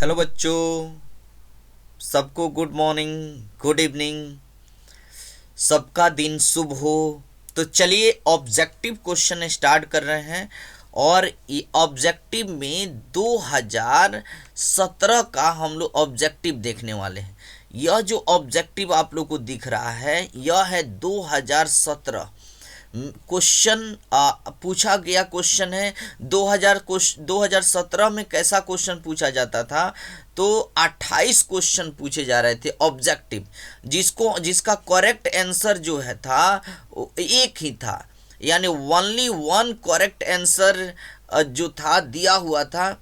Hello बच्चों, सबको good morning, good evening, सबका दिन शुभ हो। तो चलिए ऑब्जेक्टिव क्वेश्चन स्टार्ट कर रहे हैं। और ये ऑब्जेक्टिव में 2017 का हम लोग ऑब्जेक्टिव देखने वाले हैं। यह जो ऑब्जेक्टिव आप लोग को दिख रहा है यह है 2017 क्वेश्चन। पूछा गया क्वेश्चन है 2017 में कैसा क्वेश्चन पूछा जाता था। तो 28 क्वेश्चन पूछे जा रहे थे ऑब्जेक्टिव, जिसका करेक्ट आंसर जो है था वो एक ही था, यानी ओनली वन करेक्ट आंसर जो था दिया हुआ था।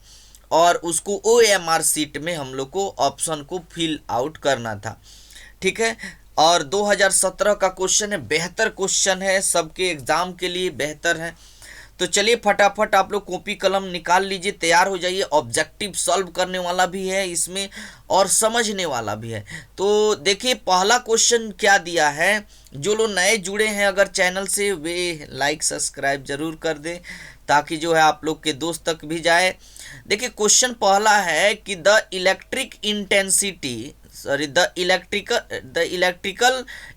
और उसको OMR सीट में हम लोग को ऑप्शन को फिल आउट करना था। ठीक है। और 2017 का क्वेश्चन है, बेहतर क्वेश्चन है, सबके एग्जाम के लिए बेहतर है। तो चलिए फटाफट आप लोग कॉपी कलम निकाल लीजिए, तैयार हो जाइए। ऑब्जेक्टिव सॉल्व करने वाला भी है इसमें और समझने वाला भी है। तो देखिए पहला क्वेश्चन क्या दिया है। जो लोग नए जुड़े हैं अगर चैनल से, वे लाइक सब्सक्राइब जरूर कर दें ताकि जो है आप लोग के दोस्त तक भी जाए। देखिए क्वेश्चन पहला है कि the electrical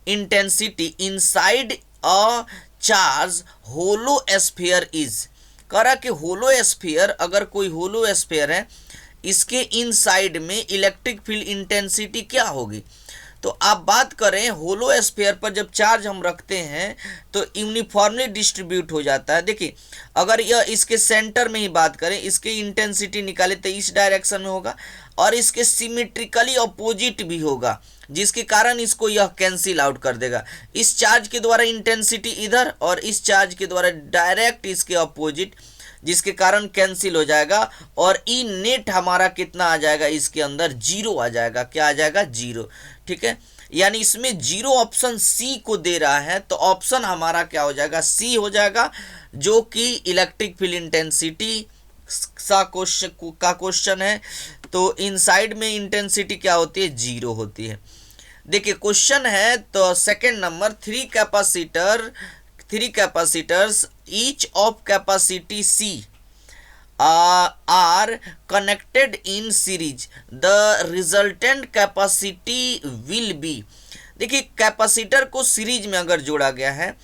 intensity inside a charge hollow sphere is. कह रहा कि होलो स्फीयर, अगर कोई होलो स्फीयर है, इसके इनसाइड में इलेक्ट्रिक फील्ड इंटेंसिटी क्या होगी। तो आप बात करें होलो स्फीयर पर जब चार्ज हम रखते हैं तो यूनिफॉर्मली डिस्ट्रीब्यूट हो जाता है। देखिए अगर यह इसके सेंटर में ही बात करें, इसके इंटेंसिटी निकाले तो इस डायरेक्शन में होगा और इसके सिमेट्रिकली अपोजिट भी होगा, जिसके कारण इसको यह कैंसिल आउट कर देगा। इस चार्ज के द्वारा इंटेंसिटी इधर और इस चार्ज के द्वारा डायरेक्ट इसके अपोजिट, जिसके कारण कैंसिल हो जाएगा। और ई नेट हमारा कितना आ जाएगा, इसके अंदर जीरो आ जाएगा। क्या आ जाएगा, जीरो। ठीक है, यानी इसमें जीरो ऑप्शन सी को दे रहा है, तो ऑप्शन हमारा क्या हो जाएगा, सी हो जाएगा, जो कि इलेक्ट्रिक फील्ड इंटेंसिटी का क्वेश्चन है। तो इनसाइड में इंटेंसिटी क्या होती है, जीरो होती है। देखिए क्वेश्चन है तो second number, three capacitors each of capacity C are connected in series, the resultant capacity will be। देखिए कैपेसिटर को सीरीज में अगर जोड़ा गया है,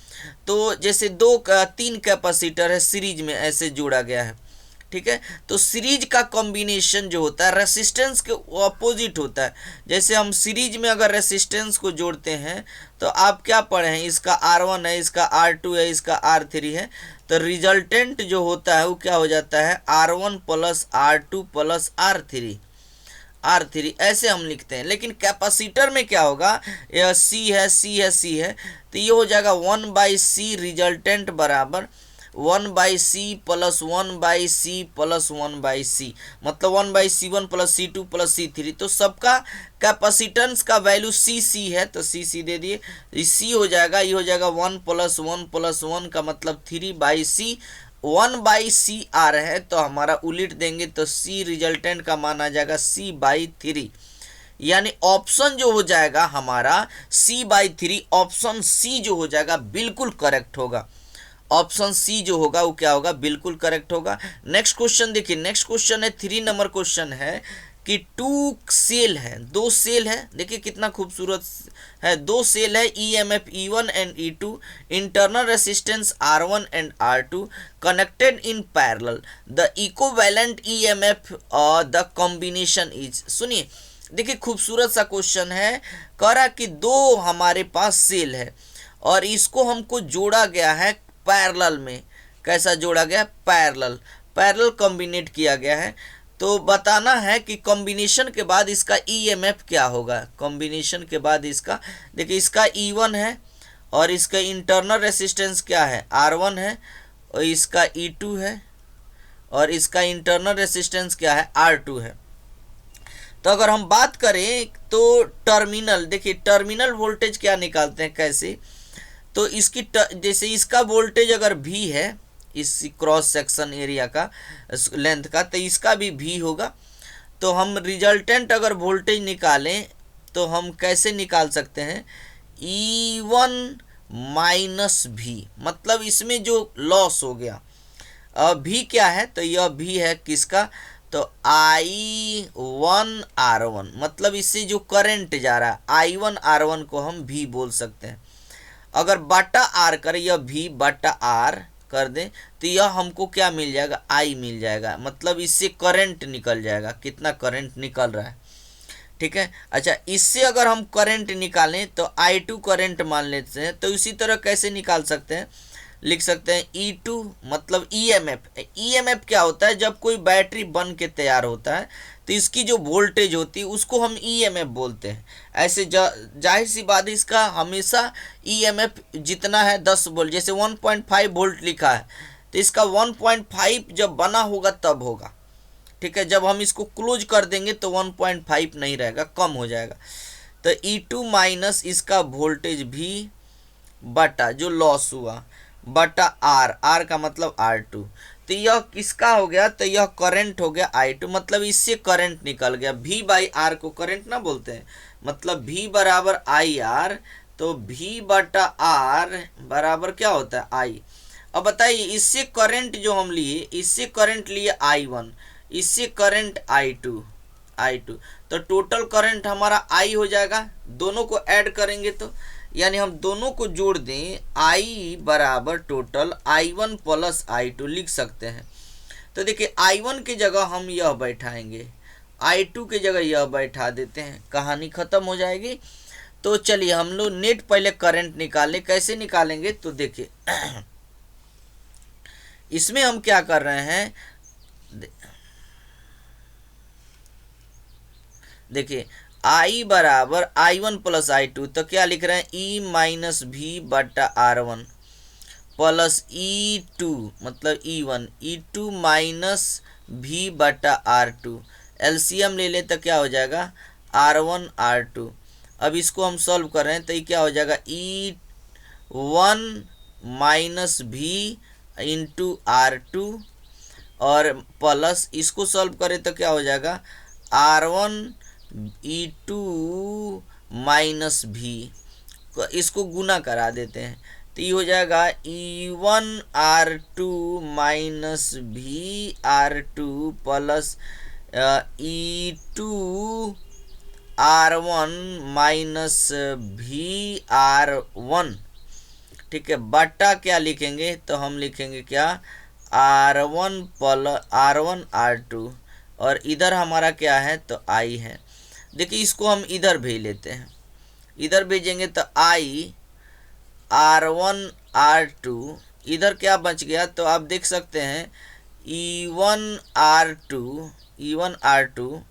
तो जैसे तीन कैपेसिटर है सीरीज में ऐसे जोड़ा गया है। ठीक है, तो सीरीज का कॉम्बिनेशन जो होता है रेसिस्टेंस के अपोजिट होता है। जैसे हम सीरीज में अगर रेसिस्टेंस को जोड़ते हैं तो आप क्या पढ़े हैं, इसका R1 है, इसका R2 है, इसका R3 है, तो रिजल्टेंट जो होता है वो क्या हो जाता है, R1 plus R2 plus R3 ऐसे हम लिखते हैं। लेकिन कैपेसिटर में क्या होगा, यह C है, तो ये हो जाएगा 1/C रिजल्टेंट बराबर 1/C plus 1/C plus 1/C, मतलब 1/C1 plus C2 plus C3। तो सबका कैपेसिटेंस का वैल्यू C है, तो C दे दिए। C हो जाएगा, ये हो जाएगा 1 प्लस 1 प्लस 1 का मतलब 3/C। 1/C आ रहे हैं तो हमारा उलट देंगे तो C रिजल्टेंट का मान आ जाएगा C/3। यानी ऑप्शन जो हो जाएगा हमारा C/3, ऑप्शन C जो हो जाएगा बिल्कुल करेक्ट होगा। ऑप्शन सी जो होगा वो क्या होगा, बिल्कुल करेक्ट होगा। नेक्स्ट क्वेश्चन देखिए, नेक्स्ट क्वेश्चन है 3 नंबर क्वेश्चन है कि दो सेल है। देखिए कितना खूबसूरत है, दो सेल है, EMF E1 and E2, internal resistance R1 and R2 connected in parallel, the equivalent EMF और द कॉम्बिनेशन इज। सुनिए देखिए खूबसूरत सा क्वेश्चन है। कह रहा कि दो हमारे पास सेल है और इसको हमको जोड़ा गया है पैरेलल में। कैसा जोड़ा गया, पैरेलल कॉम्बिनेट किया गया है। तो बताना है कि कॉम्बिनेशन के बाद इसका EMF क्या होगा। कॉम्बिनेशन के बाद इसका, देखिए इसका E1 है और इसका इंटरनल रेसिस्टेंस क्या है, R1 है, और इसका E2 है और इसका इंटरनल रेसिस्टेंस क्या है, R2 है। तो अगर हम बात करें तो टर्मिनल, देखिए टर्मिनल वोल्टेज क्या निकालते हैं, कैसे, तो इसकी जैसे इसका वोल्टेज अगर V है, इस क्रॉस सेक्शन एरिया का लेंथ का, तो इसका भी V होगा। तो हम रिजल्टेंट अगर वोल्टेज निकालें तो हम कैसे निकाल सकते हैं, E1 माइनस V, मतलब इसमें जो लॉस हो गया। V क्या है, तो यह V है किसका, तो I1R1 मतलब इससे जो करंट जा रहा है I1R1 को हम V बोल सकते हैं। अगर बटा R करें, यह V बटा R कर दें तो यह हमको क्या मिल जाएगा, I मिल जाएगा। मतलब इससे करंट निकल जाएगा, कितना करंट निकल रहा है, ठीक है। अच्छा, इससे अगर हम करंट निकालें तो I2 करंट मान लेते हैं, तो इसी तरह कैसे निकाल सकते हैं, लिख सकते हैं E2 मतलब EMF। EMF क्या होता है, जब कोई बैटरी बन के तैयार होता है तो इसकी जो वोल्टेज होती है उसको हम EMF बोलते हैं। ऐसे जाहिर सी बात है, इसका हमेशा EMF जितना है 10 वोल्ट, जैसे 1.5 वोल्ट लिखा है तो इसका 1.5 जब बना होगा तब होगा, ठीक है। जब हम इसको क्लोज कर देंगे तो 1.5 नहीं रहेगा, कम हो जाएगा। तो E2 माइनस इसका वोल्टेज भी बटा जो लॉस हुआ बटा R का मतलब R2, तो यह किसका हो गया, तो यह करंट हो गया I2। मतलब इससे करंट निकल गया। V बाई R को करंट ना बोलते हैं, मतलब V बराबर IR, तो V बटा R बराबर क्या होता है I। अब बताइए, इससे करंट जो हम लिए, इससे करंट लिए I1, इससे करंट I2, तो टोटल करंट हमारा I हो जाएगा। दोनों को ऐड करेंगे तो यानी हम दोनों को जोड़ दें, I बराबर टोटल I1 प्लस I2 लिख सकते हैं। तो देखिए I1 की जगह हम यह बैठाएंगे, I2 की जगह यह बैठा देते हैं, कहानी खत्म हो जाएगी। तो चलिए हम लोग नेट पहले करंट निकालें। कैसे निकालेंगे तो देखिए इसमें हम क्या कर रहे हैं, देखिए I बराबर I1 प्लस I2, तो क्या लिख रहे हैं, E माइनस V बटा R1 प्लस E2 मतलब E1, E2 माइनस V बटा R2। एलसीएम ले ले तो क्या हो जाएगा, R1 R2। अब इसको हम सॉल्व कर रहे हैं तो ये क्या हो जाएगा, E1 minus V into R2 और प्लस इसको सॉल्व करें तो क्या हो जाएगा, R1 E2 माइनस V, इसको गुना करा देते हैं तो ये हो जाएगा E1 R2 minus V R2 plus E2 R1 minus V R1, ठीक है। बटा क्या लिखेंगे, तो हम लिखेंगे क्या, R1 प्लस R1 R2, और इधर हमारा क्या है तो I है। देखिए इसको हम इधर भेज लेते हैं, इधर भेजेंगे तो I R1 R2, इधर क्या बच गया, तो आप देख सकते हैं E1 R2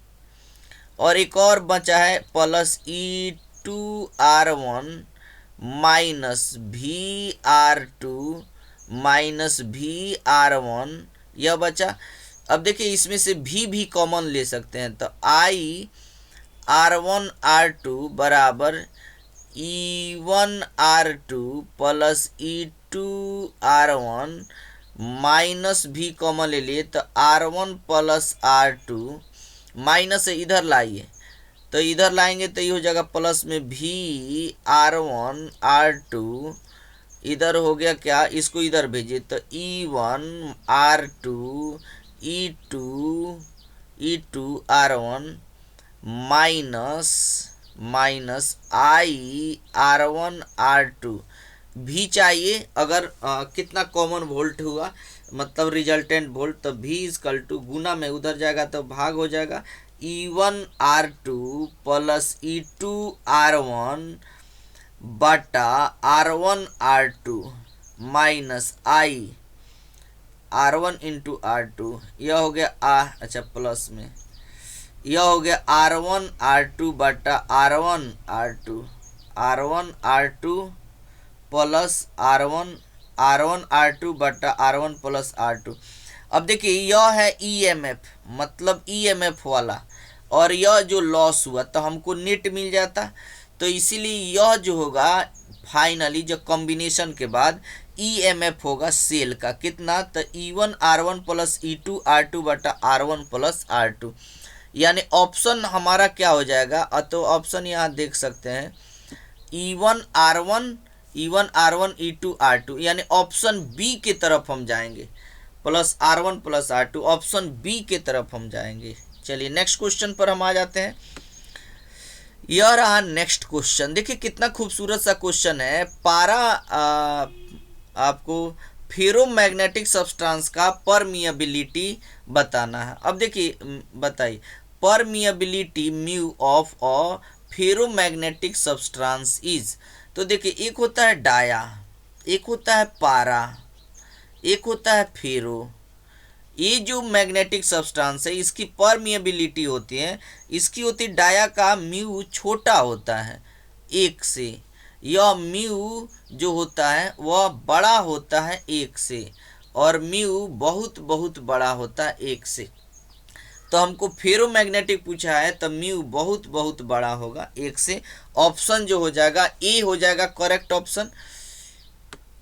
और एक और बचा है plus E2 R1 minus V R2 minus V R1, यह बचा। अब देखिए इसमें से भी कॉमन ले सकते हैं, तो I R1 R2 बराबर E1 R2 plus E2 R1 minus भी कॉमन ले लिए तो R1 प्लस R2, माइनस से इधर लाइए तो इधर लाएंगे तो ये हो जाएगा प्लस में भी R1 R2, इधर हो गया क्या, इसको इधर भेजिए तो E1 R2 E2 R1 minus I R1 R2 भी चाहिए। अगर कितना कॉमन वोल्ट हुआ मतलब रिजल्टेंट वोल्ट, तो V इक्वल टू गुना में उधर जाएगा तो भाग हो जाएगा E1 R2 plus E2 R1 बटा R1 R2 minus I R1 into R2, यह हो गया अच्छा प्लस में यह हो गया R1 R2 बटा R1 R2 plus R1 R2 बटा R1 प्लस R2। अब देखिए यह है EMF मतलब EMF वाला, और यह जो लॉस हुआ तो हमको नेट मिल जाता, तो इसीलिए यह जो होगा फाइनली जो कॉम्बिनेशन के बाद EMF होगा सेल का कितना, तो E1 R1 plus E2 R2 बटा R1 प्लस R2, यानी ऑप्शन हमारा क्या हो जाएगा, तो ऑप्शन यहाँ देख सकते हैं E1 R1 E2 R2, यानी ऑप्शन बी की तरफ हम जाएंगे। Plus R1 plus R2, option B के तरफ हम जाएंगे। चलिए नेक्स्ट क्वेश्चन पर हम आ जाते हैं। यह रहा नेक्स्ट क्वेश्चन, देखिए कितना खूबसूरत सा क्वेश्चन है। पारा आपको फेरोमैग्नेटिक सब्सटेंस का परमिएबिलिटी बताना है। अब देखिए बताइए, permeability mu of a ferromagnetic substance is, तो देखिए एक होता है डाया, एक होता है पारा, एक होता है फेरो। ये जो मैग्नेटिक सब्सटेंस है इसकी परमिएबिलिटी होती है, इसकी होती है डाया का म्यू छोटा होता है एक से, यह म्यू जो होता है वह बड़ा होता है एक से, और म्यू बहुत बहुत बड़ा होता है एक से। तो हमको फेरोमैग्नेटिक पूछा है तो म्यू बहुत बहुत बड़ा होगा एक से। ऑप्शन जो हो जाएगा ए हो जाएगा करेक्ट ऑप्शन।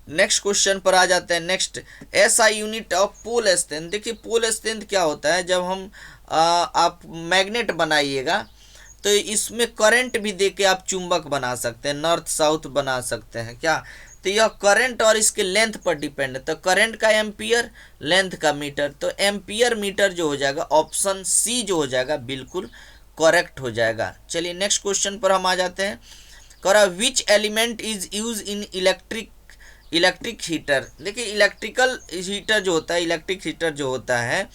नेक्स्ट क्वेश्चन पर आ जाते हैं। Next, SI unit of pole strength. देखिए पोल स्ट्रेंथ क्या होता है, जब हम आप मैग्नेट बनाइएगा तो इसमें करंट भी देके आप चुंबक बना सकते हैं, नॉर्थ साउथ बना सकते हैं क्या। तो यह करंट और इसके लेंथ पर डिपेंड है। तो करंट का एम्पियर, लेंथ का मीटर, तो एम्पियर मीटर जो हो जाएगा ऑप्शन सी जो हो जाएगा बिल्कुल करेक्ट हो जाएगा। चलिए नेक्स्ट क्वेश्चन पर हम आ जाते हैं। करा which element is use in electric heater. देखिए इलेक्ट्रिकल हीटर जो होता है, इलेक्ट्रिक हीटर जो होता है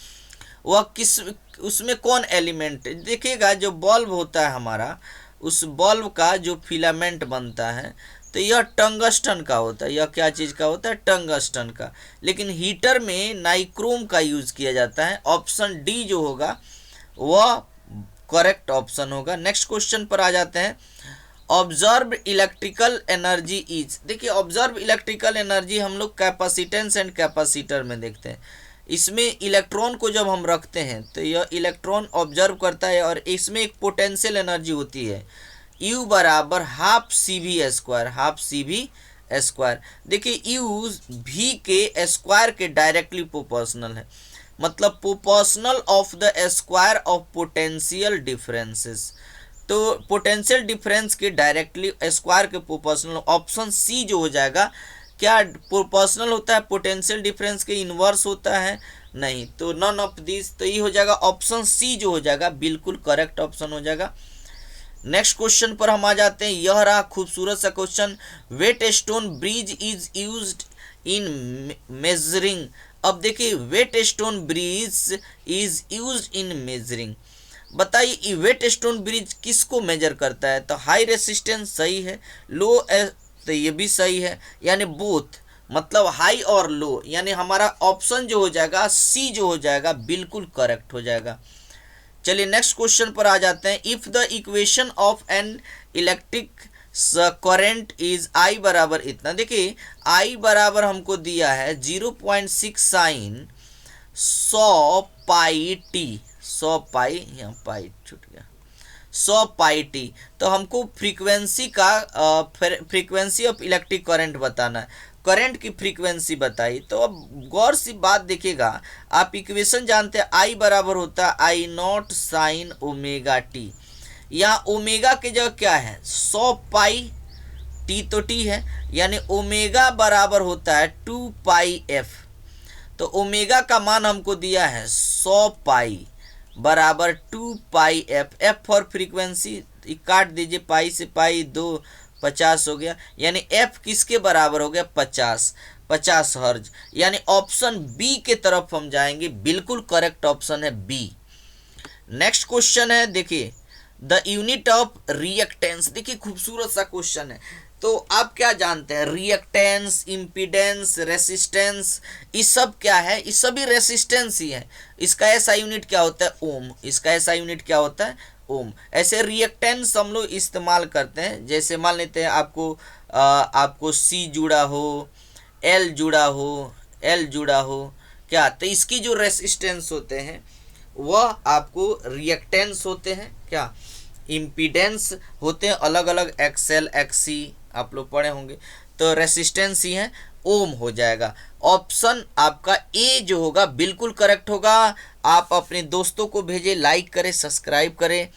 वह किस, उसमें कौन एलिमेंट, देखिएगा जो बल्ब होता है हमारा, उस बल्ब का जो फिलामेंट बनता है तो यह टंगस्टन का होता है। यह क्या चीज़ का होता है, टंगस्टन का। लेकिन हीटर में नाइक्रोम का यूज़ किया जाता है। ऑप्शन डी जो होगा वह करेक्ट ऑप्शन होगा। नेक्स्ट क्वेश्चन पर आ जाते हैं। ऑब्जर्व इलेक्ट्रिकल एनर्जी इज, देखिए ऑब्जर्व इलेक्ट्रिकल एनर्जी हम लोग कैपेसिटेंस एंड कैपेसिटर में देखते हैं। इसमें इलेक्ट्रॉन को जब हम रखते हैं तो यह इलेक्ट्रॉन ऑब्जर्व करता है, और इसमें एक पोटेंशियल एनर्जी होती है U बराबर half C V square, half C V square. देखिए U V के स्क्वायर के डायरेक्टली प्रोपोर्शनल है, मतलब proportional of the square of potential differences. तो पोटेंशियल डिफरेंस के डायरेक्टली स्क्वायर के प्रोपोर्शनल, ऑप्शन सी जो हो जाएगा। क्या प्रोपोर्शनल होता है पोटेंशियल डिफरेंस के इन्वर्स होता है, नहीं, तो नन ऑफ दिस, तो ये हो जाएगा ऑप्शन सी जो हो जाएगा बिल्कुल करेक्ट ऑप्शन हो जाएगा। नेक्स्ट क्वेश्चन पर हम आ जाते हैं। यह रहा खूबसूरत सा question. Wheatstone bridge is used in measuring. अब देखिए Wheatstone bridge is used in measuring, बताइए वेट स्टोन ब्रिज किसको मेजर करता है। तो हाई रेसिस्टेंस सही है, लो तो ये भी सही है, यानी बोथ, मतलब हाई और लो, यानी हमारा ऑप्शन जो हो जाएगा सी जो हो जाएगा बिल्कुल करेक्ट हो जाएगा। चलिए नेक्स्ट क्वेश्चन पर आ जाते हैं। If the equation of an electric current is I बराबर इतना, देखिए आई बराबर हमको दिया है 0.6 साइन 100 पाई टी, 100 पाई, यहाँ पाई छूट गया, 100 पाई टी। तो हमको फ्रीक्वेंसी का फ्रीक्वेंसी ऑफ इलेक्ट्रिक करंट बताना है, करंट की फ्रीक्वेंसी बताई। तो अब गौर सी बात देखिएगा, आप इक्वेशन जानते हैं आई बराबर होता है I not sine omega T. यहाँ ओमेगा की जगह क्या है 100 पाई, टी तो टी है, यानी ओमेगा बराबर होता है 2 पाई एफ। तो ओमेगा का मान हमको दिया है 100 पाई बराबर 2 पाई एफ, एफ फॉर फ्रीक्वेंसी काट दीजिए, पाई से पाई 2 50 हो गया, यानी एफ किसके बराबर हो गया 50 हर्ज, यानी ऑप्शन बी के तरफ हम जाएंगे, बिल्कुल करेक्ट ऑप्शन है बी। नेक्स्ट क्वेश्चन है, देखिए द यूनिट ऑफ रिएक्टेंस। देखिए खूबसूरत सा क्वेश्चन है। तो आप क्या जानते हैं, रिएक्टेंस, इम्पीडेंस, रेसिस्टेंस, ये सब क्या है, ये सभी रेसिस्टेंस ही है। इसका ऐसा यूनिट क्या होता है ओम, इसका ऐसा यूनिट क्या होता है ओम। ऐसे रिएक्टेंस हम लोग इस्तेमाल करते हैं, जैसे मान लेते हैं आपको सी जुड़ा हो, एल जुड़ा हो, एल जुड़ा हो क्या, तो इसकी जो रेसिस्टेंस होते हैं वह आपको रिएक्टेंस होते हैं क्या, इम्पीडेंस होते हैं अलग अलग, एक्सएल एक्सी आप लोग पढ़े होंगे, तो रेसिस्टेंस ही है, ओम हो जाएगा। ऑप्शन आपका ए जो होगा बिल्कुल करेक्ट होगा। आप अपने दोस्तों को भेजें, लाइक करें, सब्सक्राइब करें,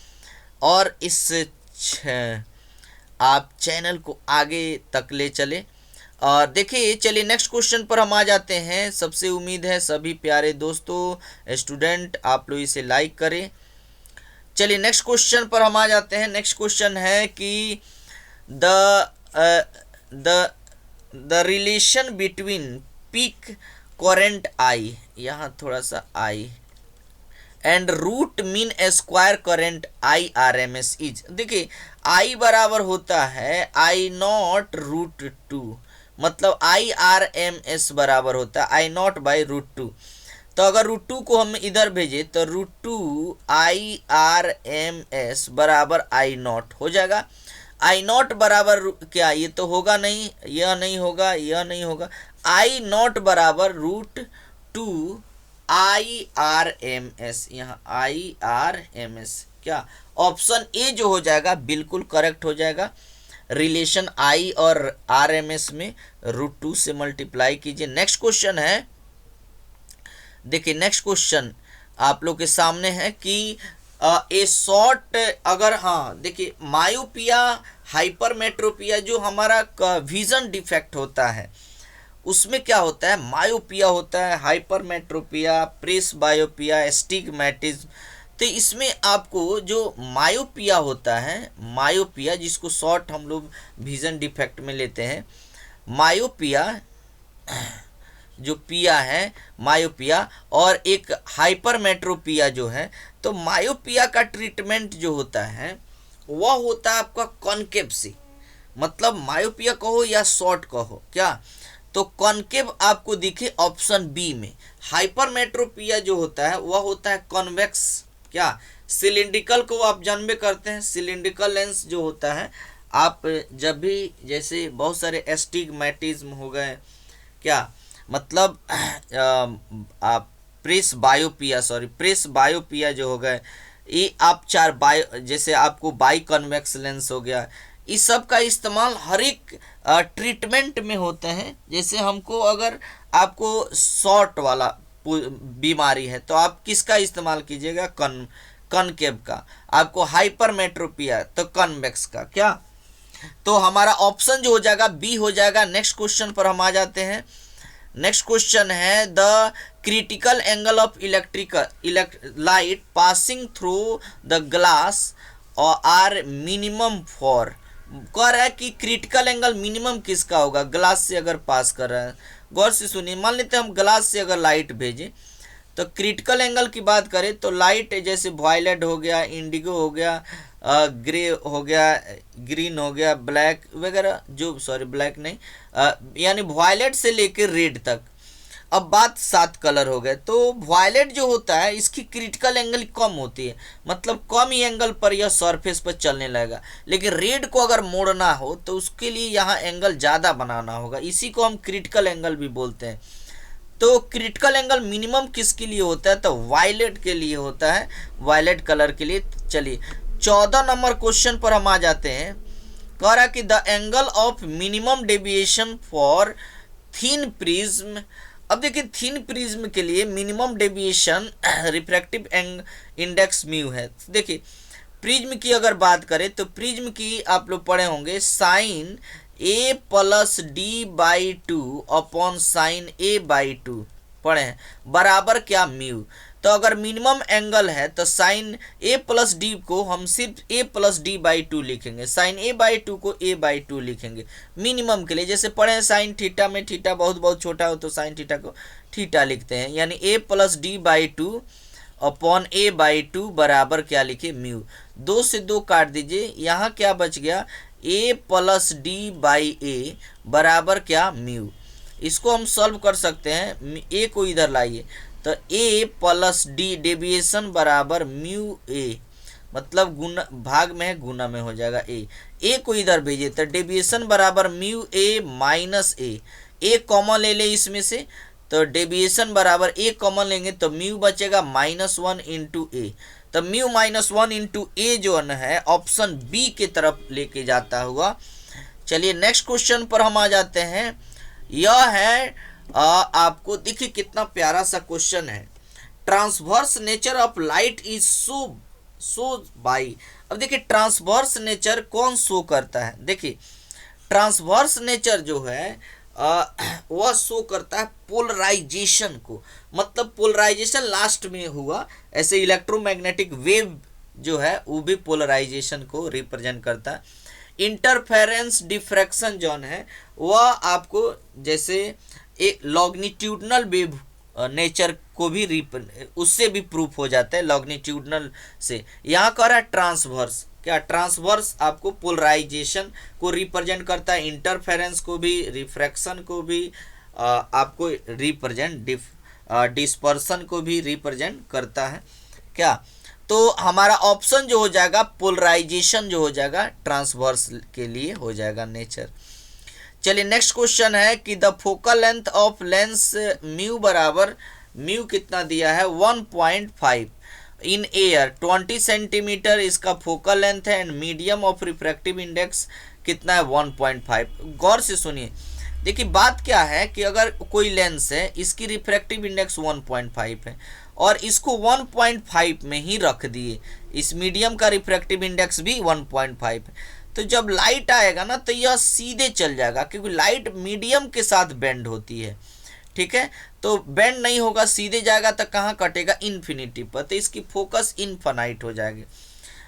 और इस आप चैनल को आगे तक ले चले। और देखिए चलिए नेक्स्ट क्वेश्चन पर हम आ जाते हैं। सबसे उम्मीद है सभी प्यारे दोस्तों स्टूडेंट आप लोग इसे लाइक करें। चलिए नेक्स्ट क्वेश्चन पर हम आ जाते हैं। नेक्स्ट क्वेश्चन है कि the the the relation between peak current I, यहाँ थोड़ा सा I, and root mean square current I R M S is. देखिए आई बराबर होता है आई नॉट रूट टू, मतलब आई आर एम एस बराबर होता है I naught by root two. तो अगर रूट टू को हम इधर भेजे तो root two I R M S बराबर आई नॉट हो जाएगा। आई नॉट बराबर क्या, ये तो होगा नहीं, यह नहीं होगा, यह नहीं होगा। आई नॉट बराबर root two I R M S, यहाँ आई आर एम एस, क्या ऑप्शन ए जो हो जाएगा बिल्कुल करेक्ट हो जाएगा। रिलेशन आई और आर एम एस में रूट टू से मल्टीप्लाई कीजिए। नेक्स्ट क्वेश्चन है, देखिए नेक्स्ट क्वेश्चन आप लोग के सामने है कि ए शॉर्ट, अगर हाँ देखिए मायोपिया हाइपरमेट्रोपिया जो हमारा विजन डिफेक्ट होता है उसमें क्या होता है, मायोपिया होता है, हाइपरमेट्रोपिया, प्रेस बायोपिया, एस्टिग्मैटिज्म। तो इसमें आपको जो मायोपिया होता है, मायोपिया जिसको शॉर्ट हम लोग विजन डिफेक्ट में लेते हैं, मायोपिया जो पिया है मायोपिया, और एक हाइपरमेट्रोपिया जो है, तो मायोपिया का ट्रीटमेंट जो होता है वह होता है आपका कॉनकेव से, मतलब मायोपिया कहो या शॉर्ट कहो क्या, तो कॉनकेव आपको दिखे ऑप्शन बी में। हाइपरमेट्रोपिया जो होता है वह होता है कॉन्वेक्स, क्या सिलिंड्रिकल को आप जानबे करते हैं, सिलिंड्रिकल लेंस जो होता है, आप जब भी जैसे बहुत सारे एस्टिग्मैटिज्म हो गए क्या, मतलब आप प्रेस बायोपिया जो हो गए, ये आप चार बायो, जैसे आपको बाई कन्वेक्स लेंस हो गया, इस सब का इस्तेमाल हर एक ट्रीटमेंट में होते हैं। जैसे हमको अगर आपको शॉर्ट वाला बीमारी है तो आप किसका इस्तेमाल कीजिएगा, कॉनकेव का। आपको हाइपरमेट्रोपिया तो कॉन्वेक्स का, क्या, तो हमारा ऑप्शन जो हो जाएगा बी हो जाएगा। नेक्स्ट क्वेश्चन पर हम आ जाते हैं। नेक्स्ट क्वेश्चन है the critical angle of light passing through the glass air minimum for, कह रहा है कि क्रिटिकल एंगल मिनिमम किसका होगा, ग्लास से अगर पास कर रहा है। गौर से सुनिए, मान लेते हैं हम ग्लास से अगर लाइट भेजें तो क्रिटिकल एंगल की बात करें तो लाइट जैसे वायलेट हो गया, इंडिगो हो गया, ग्रे हो गया, ग्रीन हो गया, ब्लैक वगैरह, जो सॉरी ब्लैक नहीं, यानी वायलेट से लेकर रेड तक। अब बात 7 कलर हो गए, तो वायलेट जो होता है इसकी क्रिटिकल एंगल कम होती है, मतलब कम ही एंगल पर यह सरफेस पर चलने लगेगा। लेकिन रेड को अगर मोड़ना हो तो उसके लिए यहाँ एंगल ज़्यादा बनाना होगा, इसी को हम क्रिटिकल एंगल भी बोलते हैं। तो क्रिटिकल एंगल मिनिमम किसके लिए होता है, तो वायलेट के लिए होता है, वायलेट कलर के लिए। चलिए 14 नंबर क्वेश्चन पर हम आ जाते हैं। कह रहा कि the angle of minimum deviation for thin prism. अब देखिए थिन प्रिज्म के लिए minimum deviation refractive index mu है। देखिए प्रिज्म की अगर बात करें तो प्रिज्म की आप लोग पढ़े होंगे sine A plus D by two upon sine A by two पढ़े हैं, बराबर क्या म्यू। तो अगर मिनिमम एंगल है तो साइन ए प्लस डी को हम सिर्फ ए प्लस डी बाई टू लिखेंगे, साइन ए बाई टू को ए बाई टू लिखेंगे मिनिमम के लिए। जैसे पढ़े हैं साइन थीटा में थीटा बहुत बहुत छोटा हो तो साइन थीटा को थीटा लिखते हैं, यानी A plus D by two upon A by two बराबर क्या लिखे म्यू। 2 से 2 काट दीजिए, यहाँ क्या बच गया, ए प्लस डी बाई ए बराबर क्या म्यू। इसको हम सॉल्व कर सकते हैं, ए को इधर लाइए तो ए प्लस डी डेविएशन बराबर म्यू ए, मतलब गुना भाग में है गुना में हो जाएगा ए को इधर भेजिए तो डेविएशन बराबर mu A minus A common ले ले इसमें से, तो डेविएशन बराबर ए कॉमन लेंगे तो म्यू बचेगा -1 इंटू ए। तो म्यू -1 इंटू ए जो है ऑप्शन बी के तरफ लेके जाता हुआ। चलिए नेक्स्ट क्वेश्चन पर हम आ जाते हैं। यह है आपको देखिए कितना प्यारा सा क्वेश्चन है, transverse nature of light is so by. अब देखिए ट्रांसवर्स नेचर कौन शो करता है, देखिए ट्रांसवर्स नेचर जो है वह शो करता है पोलराइजेशन को, मतलब पोलराइजेशन लास्ट में हुआ। ऐसे इलेक्ट्रोमैग्नेटिक वेव जो है वो भी पोलराइजेशन को रिप्रेजेंट करता है। इंटरफेरेंस डिफ्रैक्शन जोन है वह आपको जैसे एक लॉन्गिट्यूडनल वेव नेचर को भी उससे भी प्रूफ हो जाता है लॉन्गिट्यूडनल से। यहाँ कह रहा है ट्रांसवर्स, क्या ट्रांसवर्स आपको पोलराइजेशन को रिप्रेजेंट करता है, इंटरफेरेंस को भी, रिफ्रैक्शन को भी आपको रिप्रेजेंट, डिस्पर्सन को भी रिप्रेजेंट करता है। क्या तो हमारा ऑप्शन जो हो जाएगा पोलराइजेशन जो हो जाएगा ट्रांसवर्स के लिए हो जाएगा नेचर। चलिए नेक्स्ट क्वेश्चन है कि the focal length of lens mu बराबर, म्यू कितना दिया है 1.5 इन एयर 20 सेंटीमीटर इसका फोकल लेंथ है and medium of refractive index कितना है 1.5। गौर से सुनिए, देखिए बात क्या है कि अगर कोई लेंस है इसकी रिफ्रैक्टिव इंडेक्स 1.5 है और इसको 1.5 में ही रख दिए, इस मीडियम का रिफ्रैक्टिव इंडेक्स भी 1.5 है, तो जब लाइट आएगा ना तो यह सीधे चल जाएगा क्योंकि लाइट मीडियम के साथ बेंड होती है, ठीक है। तो बेंड नहीं होगा, सीधे जाएगा तो कहाँ कटेगा, इन्फिनिटी पर, तो इसकी फोकस इनफाइनाइट हो जाएगी।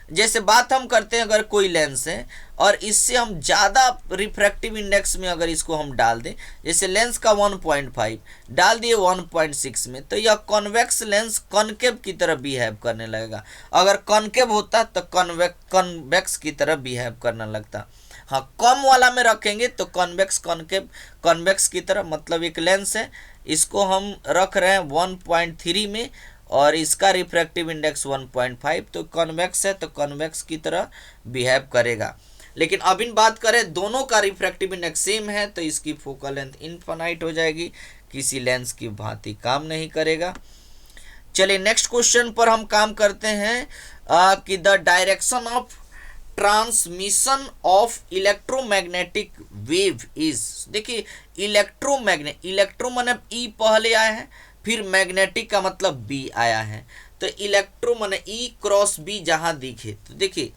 जैसे बात हम करते हैं अगर कोई लेंस है और इससे हम ज़्यादा रिफ्रैक्टिव इंडेक्स में अगर इसको हम डाल दें, जैसे लेंस का 1.5 डाल दिए 1.6 में, तो यह कॉन्वेक्स लेंस कॉनकेव की तरह बिहेव करने लगेगा। अगर कॉनकेव होता तो कॉन्वेक्स की तरह बिहेव करने लगता। हाँ, कम वाला में रखेंगे तो कॉन्वेक्स कॉनकेव कॉन्वेक्स की तरह, मतलब एक लेंस है इसको हम रख रहे हैं 1.3 में और इसका रिफ्रैक्टिव इंडेक्स 1.5, तो कॉन्वेक्स है तो कॉन्वेक्स की तरह बिहेव करेगा। लेकिन अब इन बात करें दोनों का रिफ्रैक्टिव इंडेक्स सेम है तो इसकी फोकल लेंथ इनफाइनाइट हो जाएगी, किसी लेंस की भांति काम नहीं करेगा। चलिए नेक्स्ट क्वेश्चन पर हम काम करते हैं कि the direction of transmission of electromagnetic wave is. देखिए इलेक्ट्रो माने ई पहले आया है, फिर मैग्नेटिक का मतलब बी आया है, तो इलेक्ट्रो माने ई क्रॉस बी जहां दिखे, तो देखिए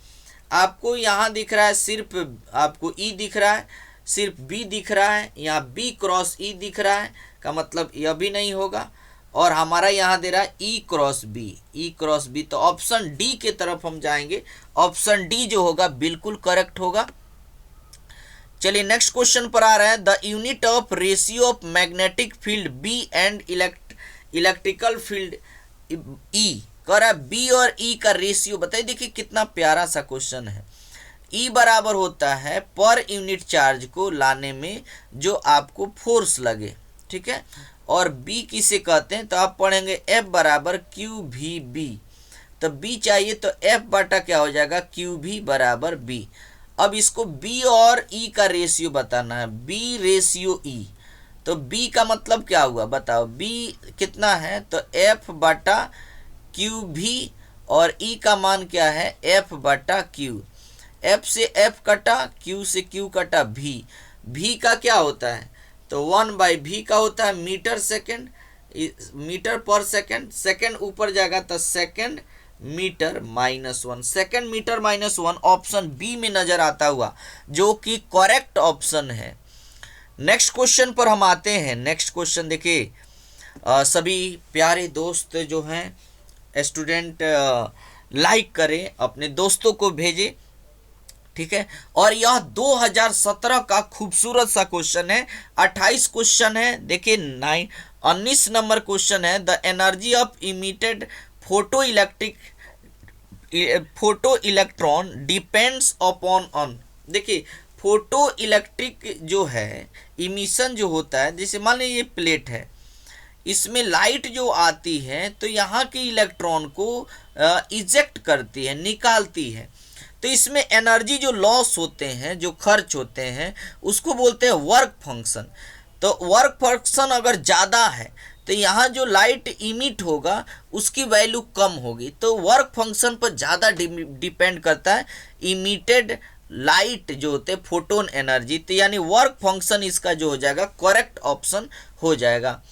आपको यहाँ दिख रहा है सिर्फ आपको ई दिख रहा है, सिर्फ बी दिख रहा है, यहाँ बी क्रॉस ई दिख रहा है का मतलब यह भी नहीं होगा, और हमारा यहाँ दे रहा है ई क्रॉस बी, तो ऑप्शन डी के तरफ हम जाएंगे, ऑप्शन डी जो होगा बिल्कुल करेक्ट होगा। चलिए नेक्स्ट क्वेश्चन पर आ रहा है the unit of ratio of magnetic field B and electrical field E, कह रहा है बी और ई का रेशियो बताइए। देखिए कितना प्यारा सा क्वेश्चन है। ई बराबर होता है पर यूनिट चार्ज को लाने में जो आपको फोर्स लगे, ठीक है, और बी किसे कहते हैं तो आप पढ़ेंगे एफ बराबर क्यू भी बी, तो बी चाहिए तो एफ बटा क्या हो जाएगा क्यू भी बराबर बी। अब इसको बी और ई का रेशियो बताना है, बी रेशियो ई, तो बी का मतलब क्या हुआ बताओ, बी कितना है तो एफ बटा क्यू भी, और ई का मान क्या है एफ बटा क्यू, एफ से एफ कटा, क्यू से क्यू कटा, भी का क्या होता है तो 1/v का होता है मीटर सेकेंड, मीटर पर सेकेंड, सेकेंड ऊपर जाएगा तो second metre -1, second metre -1 option B में नजर आता हुआ जो कि करेक्ट ऑप्शन है। नेक्स्ट क्वेश्चन पर हम आते हैं। नेक्स्ट क्वेश्चन देखिए, सभी प्यारे दोस्त जो हैं स्टूडेंट लाइक करें, अपने दोस्तों को भेजें, ठीक है, और यह 2017 का खूबसूरत सा क्वेश्चन है, 28 क्वेश्चन है। देखिए 19 नंबर क्वेश्चन है the energy of emitted photo electron depends upon on. देखिए फोटो इलेक्ट्रिक जो है इमिशन जो होता है, जैसे मान लीजिए ये प्लेट है, इसमें लाइट जो आती है तो यहाँ के इलेक्ट्रॉन को इजेक्ट करती है, निकालती है, तो इसमें एनर्जी जो लॉस होते हैं, जो खर्च होते हैं, उसको बोलते हैं वर्क फंक्शन। तो वर्क फंक्शन अगर ज़्यादा है तो यहाँ जो लाइट इमिट होगा उसकी वैल्यू कम होगी, तो वर्क फंक्शन पर ज़्यादा डिपेंड करता है इमिटेड लाइट जो होते हैं फोटोन एनर्जी, तो यानी वर्क फंक्शन इसका जो हो जाएगा करेक्ट ऑप्शन हो जाएगा।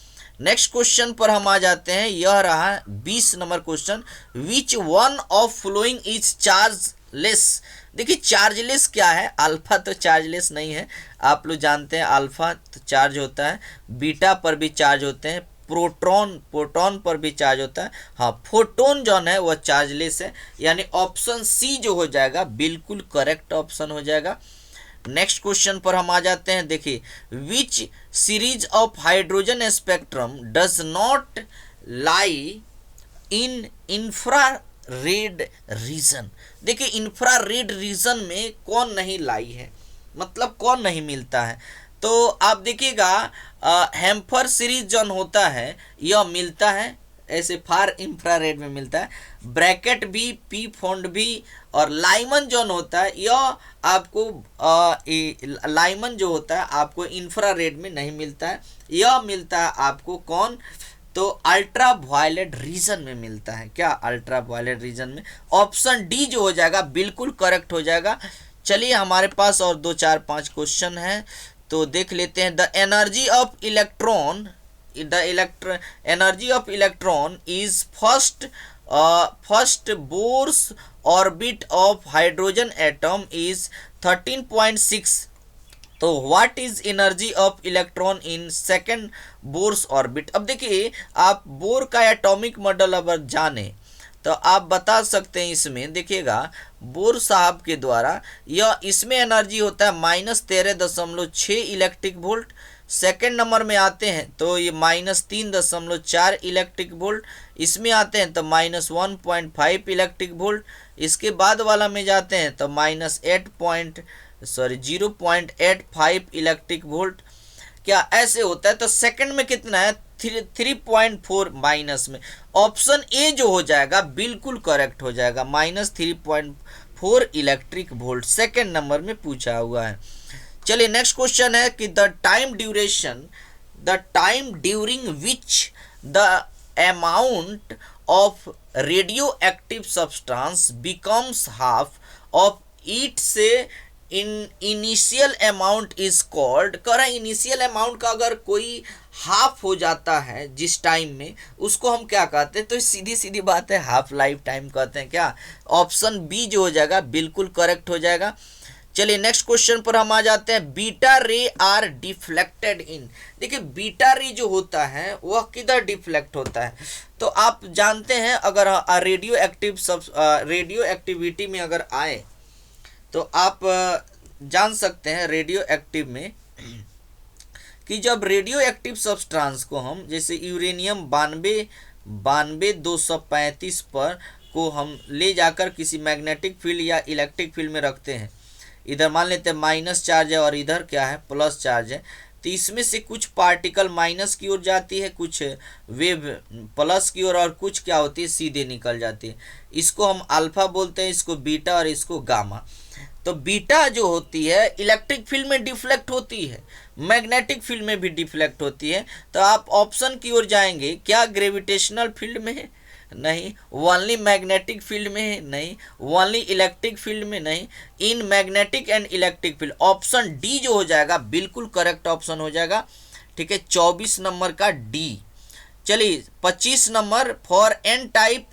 नेक्स्ट क्वेश्चन पर हम आ जाते हैं, यह रहा 20 number question, which one of following is charge less. देखिए चार्जलेस क्या है, अल्फा तो चार्जलेस नहीं है, आप लोग जानते हैं अल्फा तो चार्ज होता है, बीटा पर भी चार्ज होते हैं, प्रोटॉन पर भी चार्ज होता है, हाँ फोटोन जो है वह चार्जलेस है, यानी ऑप्शन सी जो हो जाएगा बिल्कुल करेक्ट ऑप्शन हो जाएगा। नेक्स्ट क्वेश्चन पर हम आ जाते हैं। देखिए which series of hydrogen spectrum does not lie in infrared region. देखिए इंफ्रारेड रीजन में कौन नहीं लाई है, मतलब कौन नहीं मिलता है, तो आप देखिएगा हेम्फर सीरीज जौन होता है यह मिलता है, ऐसे फार इंफ्रारेड में मिलता है, ब्रैकेट भी, पी फॉन्ड भी, और लाइमन जौन होता है यह आपको लाइमन जो होता है आपको इंफ्रारेड में नहीं मिलता है, यह मिलता है आपको कौन, तो अल्ट्रा वायलेट रीजन में मिलता है। क्या अल्ट्रा वायलेट रीजन में, ऑप्शन डी जो हो जाएगा बिल्कुल करेक्ट हो जाएगा। चलिए हमारे पास और 2 4 5 क्वेश्चन है तो देख लेते हैं। The energy of electron energy of electron is first Bohr's orbit of hydrogen atom is 13.6, तो what is energy of electron in second Bohr's orbit. अब देखिए आप बोर का एटॉमिक मॉडल अगर जाने तो आप बता सकते हैं, इसमें देखिएगा बोर साहब के द्वारा यह इसमें एनर्जी होता है -13.6 इलेक्ट्रिक वोल्ट, सेकेंड नंबर में आते हैं तो ये -3.4 इलेक्ट्रिक वोल्ट, इसमें आते हैं तो -1.5 इलेक्ट्रिक वोल्ट, इसके बाद वाला में जाते हैं तो -0.85 इलेक्ट्रिक वोल्ट। क्या ऐसे होता है, तो सेकंड में कितना है 3.4 माइनस में, ऑप्शन ए जो हो जाएगा बिल्कुल करेक्ट हो जाएगा, -3.4 इलेक्ट्रिक वोल्ट सेकंड नंबर में पूछा हुआ है। चलिए नेक्स्ट क्वेश्चन है कि the time during which the amount of radio active substance becomes half of it से इनिशियल अमाउंट इज कॉल्ड। कह रहा है इनिशियल अमाउंट का अगर कोई हाफ हो जाता है जिस टाइम में, उसको हम क्या कहते हैं, तो सीधी सीधी बात है हाफ लाइफ टाइम कहते हैं। क्या ऑप्शन बी जो हो जाएगा बिल्कुल करेक्ट हो जाएगा। चलिए नेक्स्ट क्वेश्चन पर हम आ जाते हैं। बीटा रे आर डिफ्लेक्टेड इन। देखिए बीटा रे जो होता है वह किधर डिफ्लेक्ट होता है, तो आप जानते हैं अगर रेडियो एक्टिविटी में अगर आए तो आप जान सकते हैं रेडियो एक्टिव में कि जब रेडियो एक्टिव सब्सटेंस को हम जैसे यूरेनियम 92-235 पर को हम ले जाकर किसी मैग्नेटिक फील्ड या इलेक्ट्रिक फील्ड में रखते हैं, इधर मान लेते हैं माइनस चार्ज है और इधर क्या है प्लस चार्ज है, तो इसमें से कुछ पार्टिकल माइनस की ओर जाती है, कुछ वेव प्लस की ओर, और कुछ क्या होती है सीधे निकल जाती है। इसको हम अल्फा बोलते हैं, इसको बीटा और इसको गामा। तो बीटा जो होती है इलेक्ट्रिक फील्ड में डिफ्लेक्ट होती है, मैग्नेटिक फील्ड में भी डिफ्लेक्ट होती है। तो आप ऑप्शन की ओर जाएंगे, क्या ग्रेविटेशनल फील्ड में है, नहीं, ओनली मैग्नेटिक फील्ड में है, नहीं, ओनली इलेक्ट्रिक फील्ड में, नहीं, in magnetic and electric field. Option D जो हो जाएगा बिल्कुल करेक्ट ऑप्शन हो जाएगा। ठीक है 24 नंबर का डी। चलिए 25 number, for N type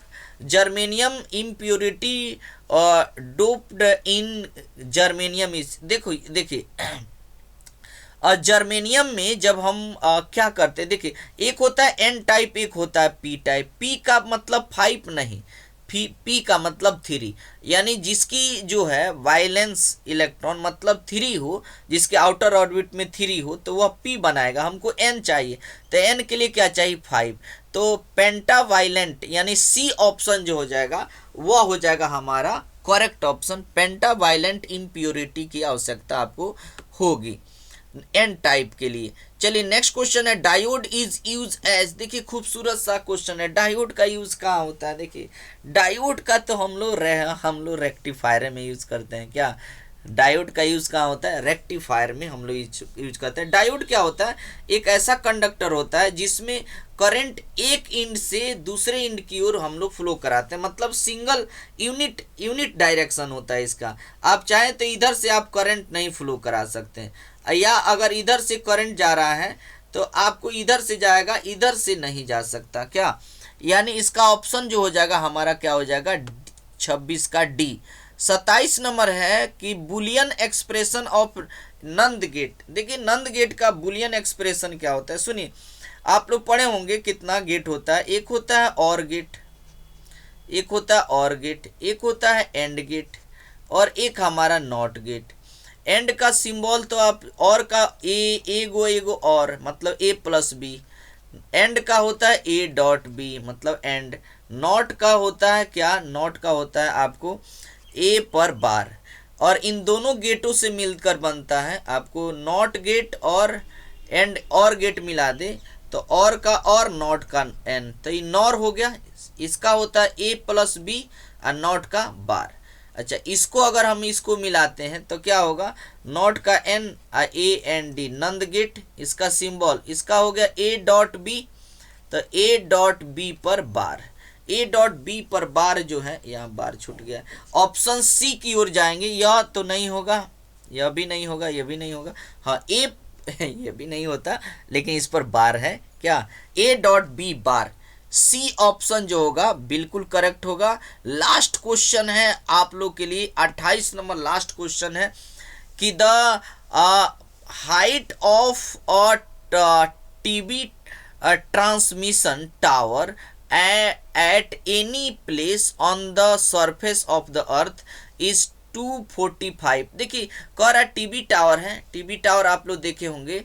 germanium impurity doped in germanium is. देखिए जर्मेनियम में जब हम क्या करते हैं, देखिए एक होता है एन टाइप, एक होता है पी टाइप। पी का मतलब 5 नहीं, पी का मतलब 3, यानी जिसकी जो है वाइलेंस इलेक्ट्रॉन मतलब 3 हो, जिसके आउटर ऑर्बिट में 3 हो, तो वह पी बनाएगा। हमको एन चाहिए, तो एन के लिए क्या चाहिए 5, तो पेंटावाइलेंट यानी सी ऑप्शन जो हो जाएगा वह हो जाएगा हमारा करेक्ट ऑप्शन। पेंटावाइलेंट इम्प्योरिटी की आवश्यकता आपको होगी एन टाइप के लिए। चलिए नेक्स्ट क्वेश्चन है, डायोड इज यूज एज। देखिए खूबसूरत सा क्वेश्चन है, डायोड का यूज कहाँ होता है। देखिए डायोड का तो हम लोग रेक्टिफायर में यूज करते हैं। क्या डायोड का यूज कहाँ होता है, रेक्टिफायर में हम लोग यूज करते हैं। डायोड क्या होता है, एक ऐसा कंडक्टर होता है जिसमें करंट एक इंड से दूसरे इंड की ओर हम लोग फ्लो कराते हैं, मतलब सिंगल यूनिट डायरेक्शन होता है इसका। आप चाहें तो इधर से आप करंट नहीं फ्लो करा सकते हैं, या अगर इधर से करंट जा रहा है तो आपको इधर से जाएगा, इधर से नहीं जा सकता। क्या यानी इसका ऑप्शन जो हो जाएगा हमारा क्या हो जाएगा 26 का डी। 27 नंबर है कि Boolean expression of NAND gate. देखिए नंद गेट का बुलियन एक्सप्रेशन क्या होता है, सुनिए। आप लोग पढ़े होंगे कितना गेट होता है। एक होता है और गेट, एक होता है और गेट, एक होता है एंड गेट, और एक हमारा नॉट गेट। एंड का सिंबल तो आप और का एगो एगो और मतलब ए प्लस बी। एंड का होता है ए डॉट बी मतलब एंड। नॉट का होता है क्या, नॉट का होता है आपको ए पर बार। और इन दोनों गेटों से मिलकर बनता है आपको नॉट गेट और एंड और गेट मिला दे तो और का और नॉट का एन, तो ये नॉर हो गया। इसका होता है ए प्लस बी और नॉट का बार। अच्छा, इसको अगर हम इसको मिलाते हैं तो क्या होगा, नॉट का N A N D NAND gate. इसका सिंबल इसका हो गया ए डॉट बी, तो ए डॉट बी पर बार। ए डॉट बी पर बार जो है, यहाँ बार छूट गया। ऑप्शन सी की ओर जाएंगे। यह तो नहीं होगा, यह भी नहीं होगा, यह भी नहीं होगा। हाँ ए ये भी नहीं होता, लेकिन इस पर बार है क्या, A dot B bar. C option जो होगा बिल्कुल करेक्ट होगा। लास्ट क्वेश्चन है आप लोग के लिए 28 नंबर लास्ट क्वेश्चन है कि the height of a TV transmission tower at any place on the surface of the earth is 245। देखिए कह रहा है टीवी टावर है। टीवी टावर आप लोग देखे होंगे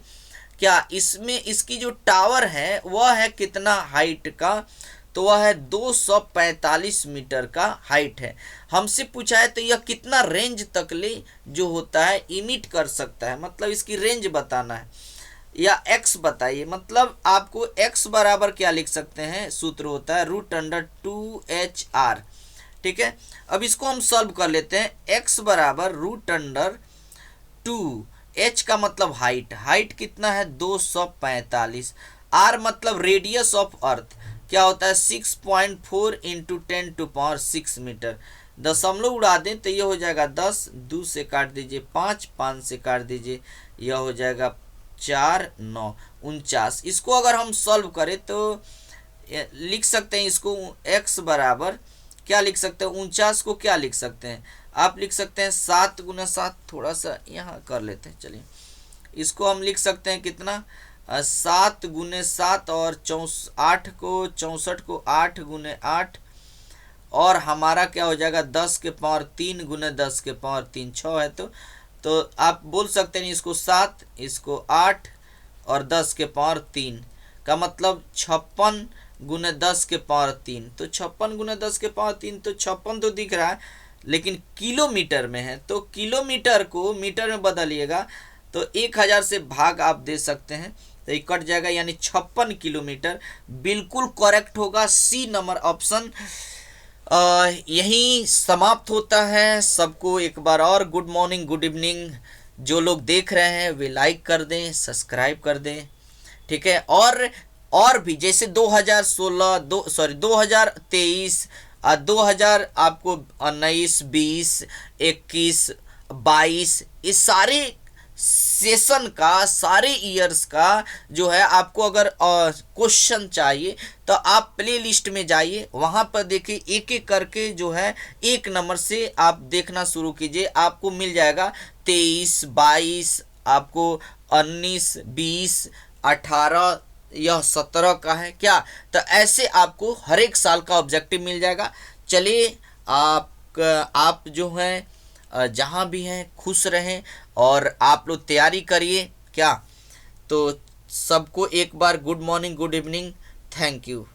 क्या, इसमें इसकी जो टावर है वह है कितना हाइट का, तो वह है 245 मीटर का हाइट है। हमसे पूछा है तो यह कितना रेंज तक ले जो होता है इमिट कर सकता है, मतलब इसकी रेंज बताना है या एक्स बताइए। मतलब आपको एक्स बराबर क्या लिख सकते हैं, सूत्र होता है √2HR। ठीक है, अब इसको हम सॉल्व कर लेते हैं। एक्स बराबर √2, एच का मतलब हाइट, हाइट कितना है 245। आर मतलब रेडियस ऑफ अर्थ क्या होता है 6.4 × 10⁶ मीटर। दशमलव उड़ा दें तो यह हो जाएगा 10, 2 से काट दीजिए 5, 5 से काट दीजिए यह हो जाएगा 4, 9, 49। इसको अगर हम सॉल्व करें तो लिख सकते हैं इसको x बराबर क्या लिख सकते हैं, 49 को क्या लिख सकते हैं आप, लिख सकते हैं 7 × 7। थोड़ा सा यहाँ कर लेते हैं, चलिए इसको हम लिख सकते हैं कितना 7 × 7 और 8 को 64 को 8 × 8 और हमारा क्या हो जाएगा 10 के पावर 3 × 10 के पावर 3 6 है। तो आप बोल सकते हैं इसको 7, इसको 8 और 10 के पावर 3 का मतलब 56 × 10 के पावर 3। तो 56 × 10 के पावर 3 तो 56 तो दिख रहा है, लेकिन किलोमीटर में है तो किलोमीटर को मीटर में बदलिएगा तो 1000 से भाग आप दे सकते हैं तो ये कट जाएगा, यानी 56 किलोमीटर बिल्कुल करेक्ट होगा। C number option. यही समाप्त होता है। सबको एक बार और गुड मॉर्निंग, गुड इवनिंग। जो लोग देख रहे हैं वे लाइक कर दें, सब्सक्राइब कर दें, ठीक है। और भी जैसे 2023 2000 आपको 19, 20, 21, 22 इस सारे सेशन का, सारे ईयर्स का जो है आपको अगर क्वेश्चन चाहिए तो आप प्ले लिस्ट में जाइए, वहाँ पर देखिए एक एक करके जो है 1 नंबर से आप देखना शुरू कीजिए। आपको मिल जाएगा 23, 22, आपको 19, 20, 18, यह 17 का है क्या, तो ऐसे आपको हर एक साल का ऑब्जेक्टिव मिल जाएगा। चलिए आप जो हैं जहाँ भी हैं खुश रहें और आप लोग तैयारी करिए क्या। तो सबको एक बार good morning, good evening, thank you.